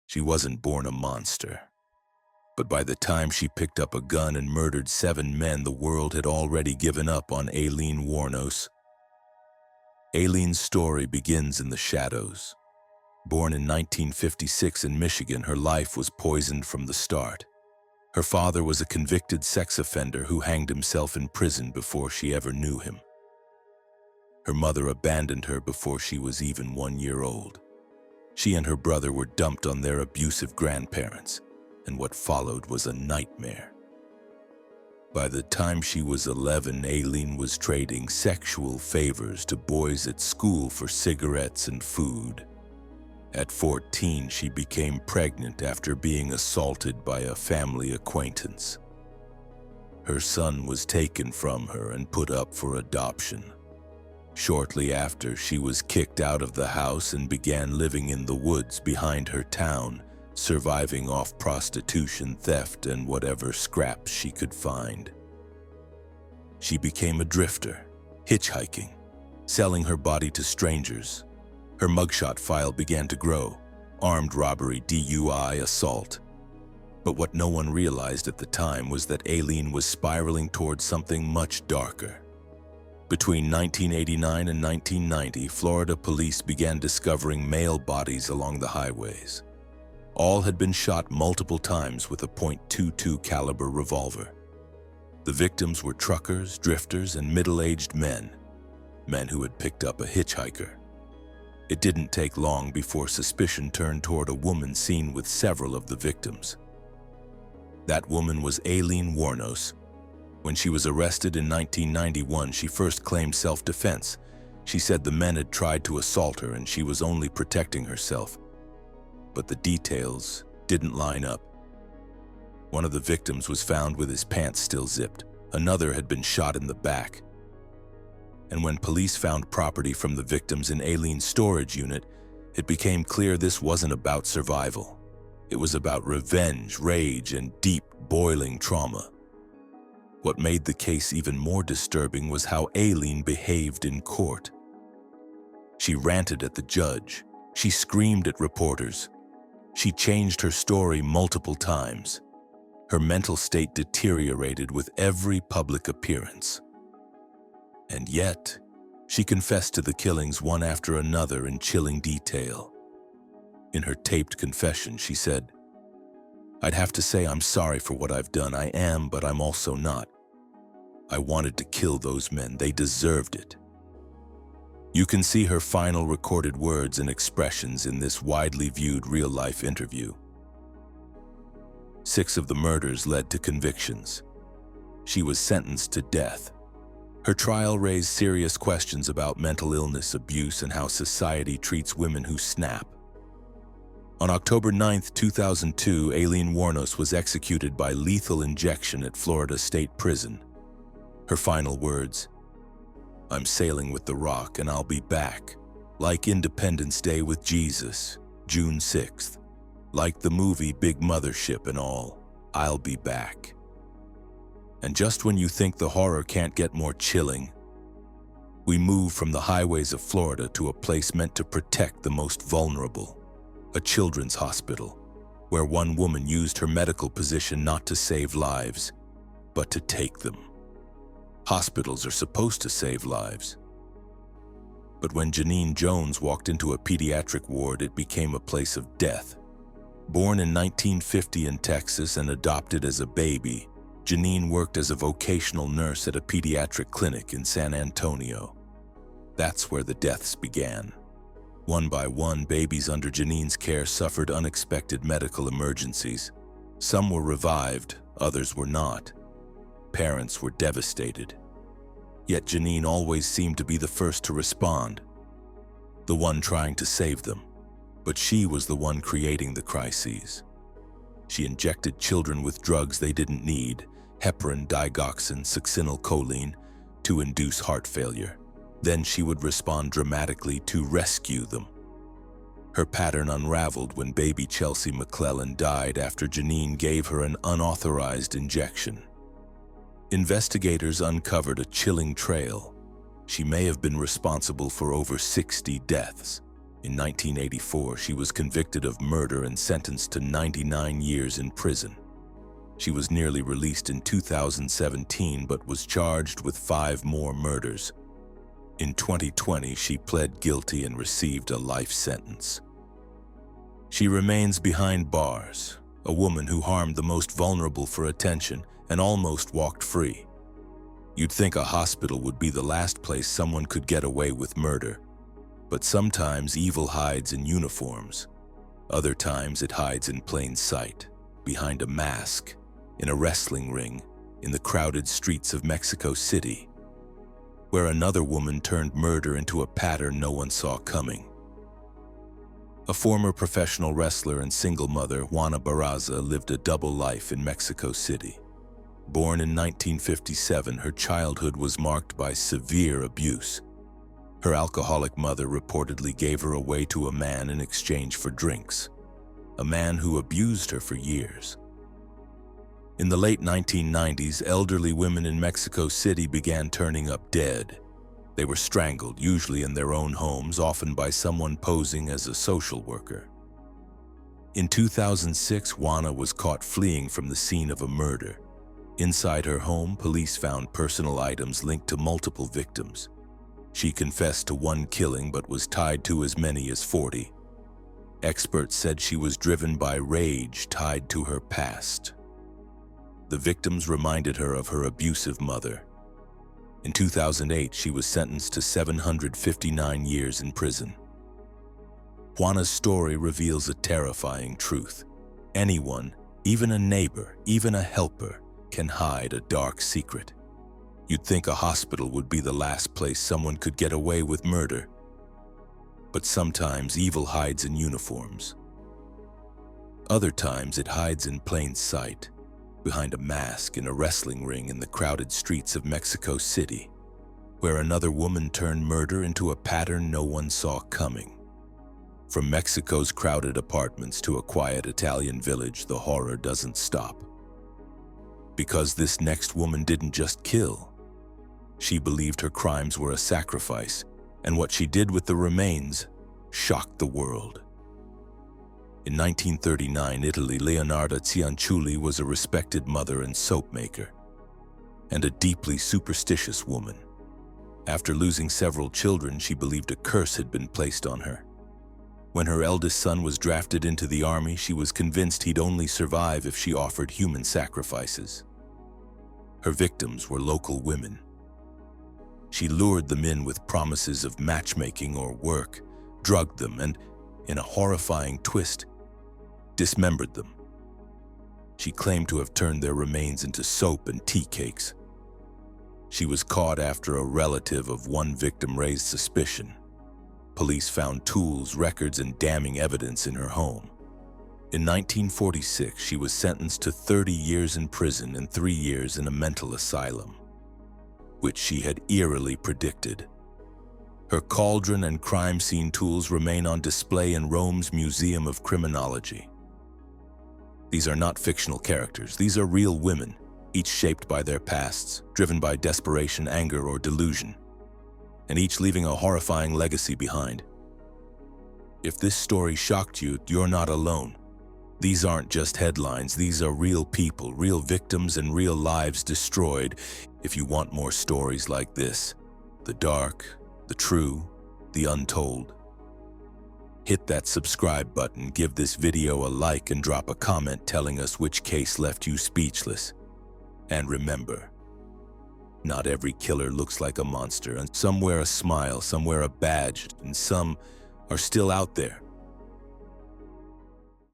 She wasn't born a monster. But by the time she picked up a gun and murdered 7 men, the world had already given up on Aileen Wuornos. Aileen's story begins in the shadows. Born in 1956 in Michigan, her life was poisoned from the start. Her father was a convicted sex offender who hanged himself in prison before she ever knew him. Her mother abandoned her before she was even 1 year old. She and her brother were dumped on their abusive grandparents, and what followed was a nightmare. By the time she was 11, Aileen was trading sexual favors to boys at school for cigarettes and food. At 14, she became pregnant after being assaulted by a family acquaintance. Her son was taken from her and put up for adoption. Shortly after, she was kicked out of the house and began living in the woods behind her town, surviving off prostitution, theft, and whatever scraps she could find. She became a drifter, hitchhiking, selling her body to strangers. Her mugshot file began to grow: armed robbery, DUI, assault. But what no one realized at the time was that Aileen was spiraling towards something much darker. Between 1989 and 1990, Florida police began discovering male bodies along the highways. All had been shot multiple times with a .22 caliber revolver. The victims were truckers, drifters, and middle-aged men who had picked up a hitchhiker. It didn't take long before suspicion turned toward a woman seen with several of the victims. That woman was Aileen Wuornos. When she was arrested in 1991, she first claimed self-defense. She said the men had tried to assault her and she was only protecting herself. But the details didn't line up. One of the victims was found with his pants still zipped. Another had been shot in the back. And when police found property from the victims in Aileen's storage unit, it became clear this wasn't about survival. It was about revenge, rage, and deep, boiling trauma. What made the case even more disturbing was how Aileen behaved in court. She ranted at the judge. She screamed at reporters. She changed her story multiple times. Her mental state deteriorated with every public appearance. And yet, she confessed to the killings one after another in chilling detail. In her taped confession, she said, "I'd have to say I'm sorry for what I've done. I am, but I'm also not. I wanted to kill those men. They deserved it." You can see her final recorded words and expressions in this widely viewed real-life interview. 6 of the murders led to convictions. She was sentenced to death. Her trial raised serious questions about mental illness, abuse, and how society treats women who snap. On October 9, 2002, Aileen Wuornos was executed by lethal injection at Florida State Prison. Her final words: "I'm sailing with the rock and I'll be back. Like Independence Day with Jesus, June 6th. Like the movie Big Mothership and all, I'll be back." And just when you think the horror can't get more chilling, we move from the highways of Florida to a place meant to protect the most vulnerable, a children's hospital, where one woman used her medical position not to save lives, but to take them. Hospitals are supposed to save lives. But when Janine Jones walked into a pediatric ward, it became a place of death. Born in 1950 in Texas and adopted as a baby, Janine worked as a vocational nurse at a pediatric clinic in San Antonio. That's where the deaths began. One by one, babies under Janine's care suffered unexpected medical emergencies. Some were revived, others were not. Parents were devastated. Yet Janine always seemed to be the first to respond, the one trying to save them. But she was the one creating the crises. She injected children with drugs they didn't need, heparin, digoxin, succinylcholine, to induce heart failure. Then she would respond dramatically to rescue them. Her pattern unraveled when baby Chelsea McClellan died after Janine gave her an unauthorized injection. Investigators uncovered a chilling trail. She may have been responsible for over 60 deaths. In 1984, she was convicted of murder and sentenced to 99 years in prison. She was nearly released in 2017 but was charged with 5 more murders. In 2020, she pled guilty and received a life sentence. She remains behind bars, a woman who harmed the most vulnerable for attention and almost walked free. You'd think a hospital would be the last place someone could get away with murder. But sometimes evil hides in uniforms. Other times it hides in plain sight, behind a mask, in a wrestling ring, in the crowded streets of Mexico City, where another woman turned murder into a pattern no one saw coming. A former professional wrestler and single mother, Juana Barraza, lived a double life in Mexico City. Born in 1957, her childhood was marked by severe abuse. Her alcoholic mother reportedly gave her away to a man in exchange for drinks, a man who abused her for years. In the late 1990s, elderly women in Mexico City began turning up dead. They were strangled, usually in their own homes, often by someone posing as a social worker. In 2006, Juana was caught fleeing from the scene of a murder. Inside her home, police found personal items linked to multiple victims. She confessed to one killing but was tied to as many as 40. Experts said she was driven by rage tied to her past. The victims reminded her of her abusive mother. In 2008, she was sentenced to 759 years in prison. Juana's story reveals a terrifying truth. Anyone, even a neighbor, even a helper, can hide a dark secret. You'd think a hospital would be the last place someone could get away with murder. But sometimes evil hides in uniforms. Other times it hides in plain sight, behind a mask in a wrestling ring in the crowded streets of Mexico City, where another woman turned murder into a pattern no one saw coming. From Mexico's crowded apartments to a quiet Italian village, the horror doesn't stop. Because this next woman didn't just kill. She believed her crimes were a sacrifice, and what she did with the remains shocked the world. In 1939, Italy, Leonarda Cianciulli was a respected mother and soap maker, and a deeply superstitious woman. After losing several children, she believed a curse had been placed on her. When her eldest son was drafted into the army, she was convinced he'd only survive if she offered human sacrifices. Her victims were local women. She lured them in with promises of matchmaking or work, drugged them, and, in a horrifying twist, dismembered them. She claimed to have turned their remains into soap and tea cakes. She was caught after a relative of one victim raised suspicion. Police found tools, records, and damning evidence in her home. In 1946, she was sentenced to 30 years in prison and 3 years in a mental asylum, which she had eerily predicted. Her cauldron and crime scene tools remain on display in Rome's Museum of Criminology. These are not fictional characters. These are real women, each shaped by their pasts, driven by desperation, anger, or delusion, and each leaving a horrifying legacy behind. If this story shocked you, you're not alone. These aren't just headlines. These are real people, real victims, and real lives destroyed. If you want more stories like this, the dark, the true, the untold, hit that subscribe button, give this video a like, and drop a comment telling us which case left you speechless. And remember, not every killer looks like a monster, and some wear a smile, some wear a badge, and some are still out there,